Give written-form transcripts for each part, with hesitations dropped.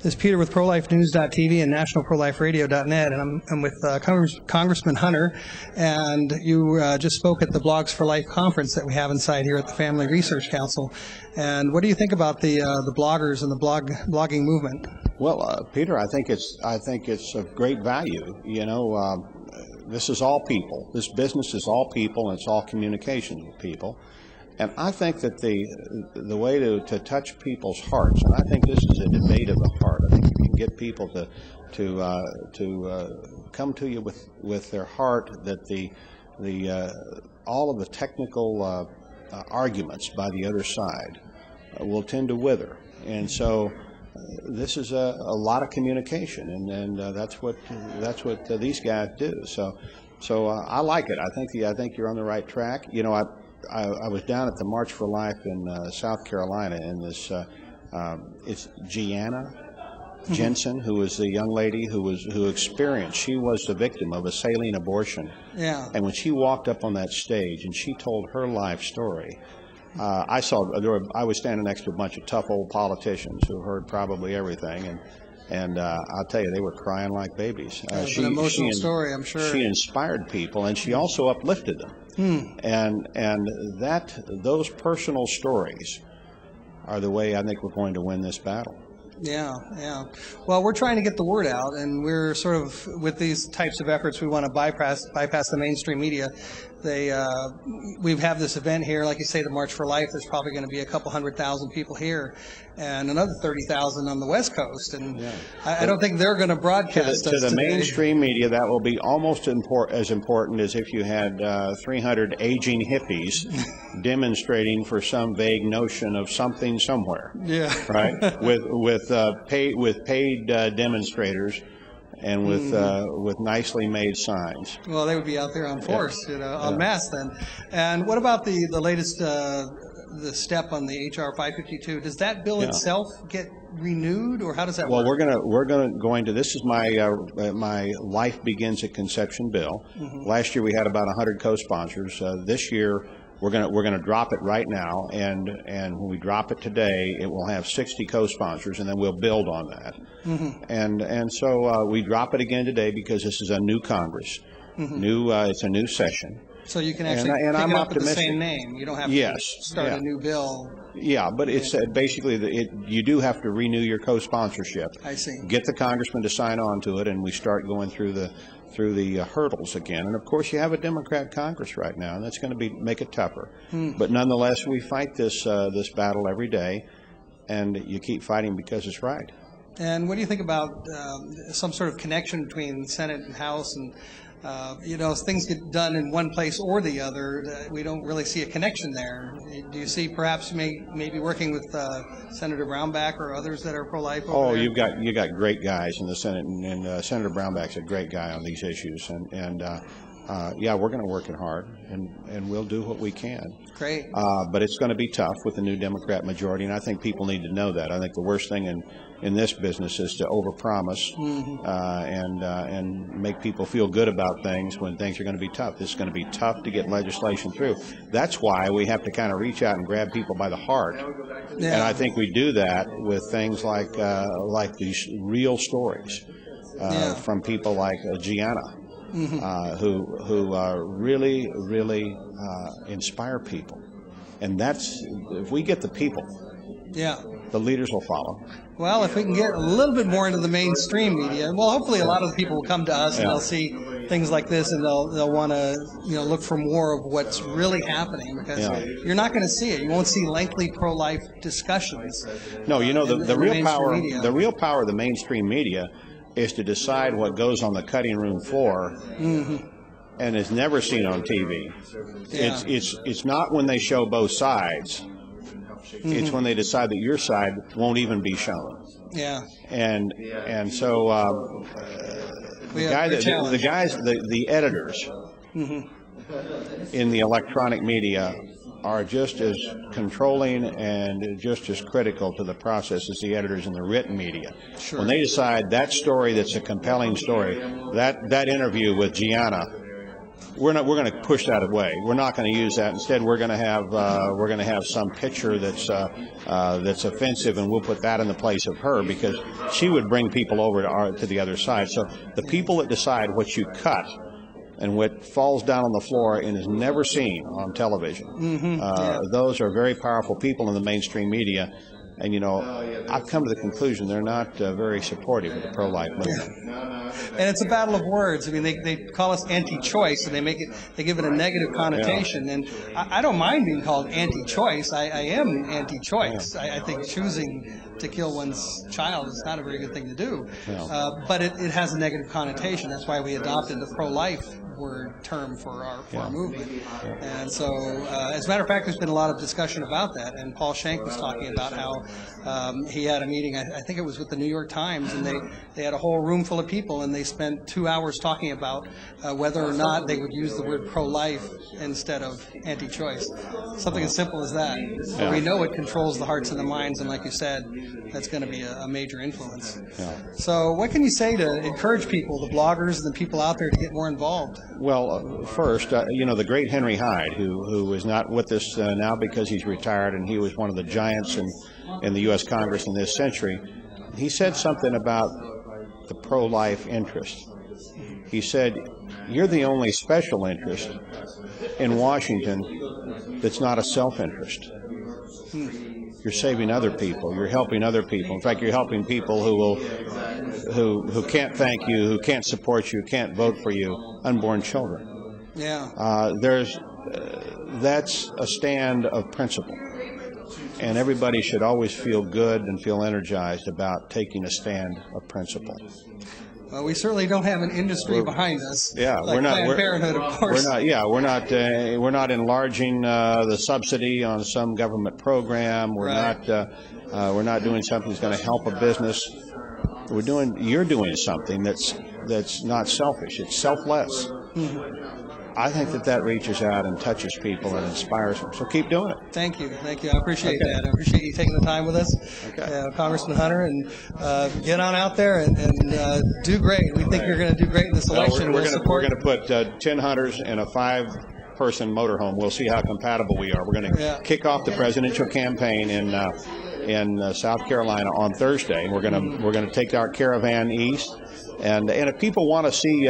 This is Peter with ProLifeNews.tv and NationalProLifeRadio.net, and I'm with Congressman Hunter, and you just spoke at the Blogs for Life conference that we have inside here at the Family Research Council. And what do you think about the bloggers and the blogging movement? Well, Peter, I think it's of great value. You know, this is all people. This business is all people, and it's all communication with people. And I think that the way to touch people's hearts, and I think this is a debate of the heart. I think you can get people to come to you with their heart, that all of the technical arguments by the other side will tend to wither. And so this is a lot of communication, and that's what these guys do. So I like it. I think you're on the right track. You know, I was down at the March for Life in South Carolina, and it's Gianna Jensen, who was the young lady who experienced. She was the victim of a saline abortion. Yeah. And when she walked up on that stage and she told her life story, I was standing next to a bunch of tough old politicians who heard probably everything, and I'll tell you, they were crying like babies. It's an emotional story, I'm sure. She inspired people, and she also uplifted them. And those personal stories are the way I think we're going to win this battle. Yeah. Well, we're trying to get the word out, and we're sort of, with these types of efforts, we want to bypass the mainstream media. We have this event here, like you say, the March for Life. There's probably going to be a couple 100,000 people here, and another 30,000 on the West Coast. And yeah. I don't think they're going to broadcast to the mainstream media. That will be almost as important as if you had 300 aging hippies demonstrating for some vague notion of something somewhere. Yeah. Right. with paid demonstrators. And with nicely made signs. Well, they would be out there on force, en masse then. And what about the latest the step on the HR 552? Does that bill itself get renewed, or how does that work? Well, we're going to. This is my Life Begins at Conception bill. Last year we had about 100 co-sponsors. This year we're going to drop it right now, and when we drop it today, it will have 60 co-sponsors, and then we'll build on that. And so we drop it again today because this is a new Congress, it's a new session. So you can actually pick it up with the same name. You don't have to start a new bill. Yeah, but it's basically you do have to renew your co-sponsorship. I see. Get the congressman to sign on to it, and we start going through the hurdles again. And of course, you have a Democrat Congress right now, and that's going to make it tougher. But nonetheless, we fight this battle every day, and you keep fighting because it's right. And what do you think about some sort of connection between Senate and House? And as things get done in one place or the other, we don't really see a connection there. Do you see perhaps maybe working with Senator Brownback or others that are pro-life? Oh, you got great guys in the Senate, and Senator Brownback's a great guy on these issues, and we're going to work it hard, and we'll do what we can. Great. But it's going to be tough with the new Democrat majority, and I think people need to know that. I think the worst thing in this business is to overpromise and make people feel good about things when things are going to be tough. This is going to be tough to get legislation through. That's why we have to kind of reach out and grab people by the heart. Yeah. And I think we do that with things like these real stories from people like Gianna. Who really inspire people, and that's if we get the people, the leaders will follow. Well, if we can get a little bit more into the mainstream media, well, hopefully a lot of the people will come to us and they'll see things like this, and they'll want to look for more of what's really happening, because you're not going to see it. You won't see lengthy pro-life discussions. No, the real power of the mainstream media is to decide what goes on the cutting room floor and is never seen on TV. Yeah. It's not when they show both sides. It's when they decide that your side won't even be shown. Yeah. And so the editors in the electronic media are just as controlling and just as critical to the process as the editors in the written media. Sure. When they decide that story that's a compelling story, that interview with Gianna we're going to push that away. We're not going to use that. Instead, we're going to have some picture that's offensive, and we'll put that in the place of her, because she would bring people over to the other side. So the people that decide what you cut and what falls down on the floor and is never seen on television, those are very powerful people in the mainstream media. And, you know, I've come to the conclusion they're not very supportive of the pro-life movement. And it's a battle of words. I mean, they call us anti-choice, and they give it a negative connotation. And I don't mind being called anti-choice. I am anti-choice. I think choosing to kill one's child is not a very good thing to do. But it has a negative connotation. That's why we adopted the pro-life term for our movement. And so, as a matter of fact, there's been a lot of discussion about that. And Paul Schenck was talking about how he had a meeting, I think it was with the New York Times, and they had a whole room full of people, and they spent 2 hours talking about whether or not they would use the word pro-life instead of anti-choice. Something as simple as that. But we know it controls the hearts and the minds, and like you said, that's going to be a major influence. So what can you say to encourage people, the bloggers and the people out there, to get more involved? Well, first, you know, the great Henry Hyde, who is not with us now because he's retired, and he was one of the giants in the U.S. Congress in this century, he said something about the pro-life interest. He said, "You're the only special interest in Washington that's not a self-interest. You're saving other people. You're helping other people. In fact, you're helping people who can't thank you, who can't support you, can't vote for you, unborn children." That's a stand of principle, and everybody should always feel good and feel energized about taking a stand of principle. Well, we certainly don't have an industry behind us. Yeah, like Planned Parenthood, of course. We're not enlarging the subsidy on some government program. We're not doing something that's going to help a business. You're doing something that's not selfish. It's selfless. I think that reaches out and touches people and inspires them. So keep doing it. Thank you. I appreciate that. I appreciate you taking the time with us, Congressman Hunter, and get on out there and do great. We think you're going to do great in this election. We're going to put 10 hunters in a 5-person motorhome. We'll see how compatible we are. We're going to kick off the presidential campaign in South Carolina on Thursday. We're going to take our caravan east. And if people want to see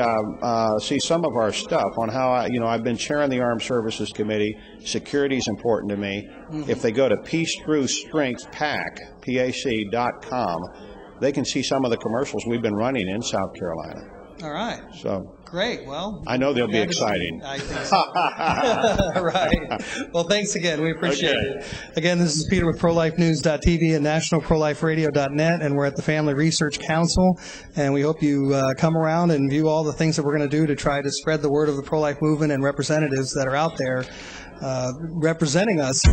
some of our stuff on how I've been chairing the Armed Services Committee. Security is important to me. If they go to peacethroughstrengthpac.com, they can see some of the commercials we've been running in South Carolina. All right. So great. Well, I know they'll be exciting. I think so. Right. Well, thanks again. We appreciate it. Again, this is Peter with ProLifeNews.tv and NationalProLifeRadio.net, and we're at the Family Research Council, and we hope you come around and view all the things that we're going to do to try to spread the word of the pro-life movement and representatives that are out there representing us.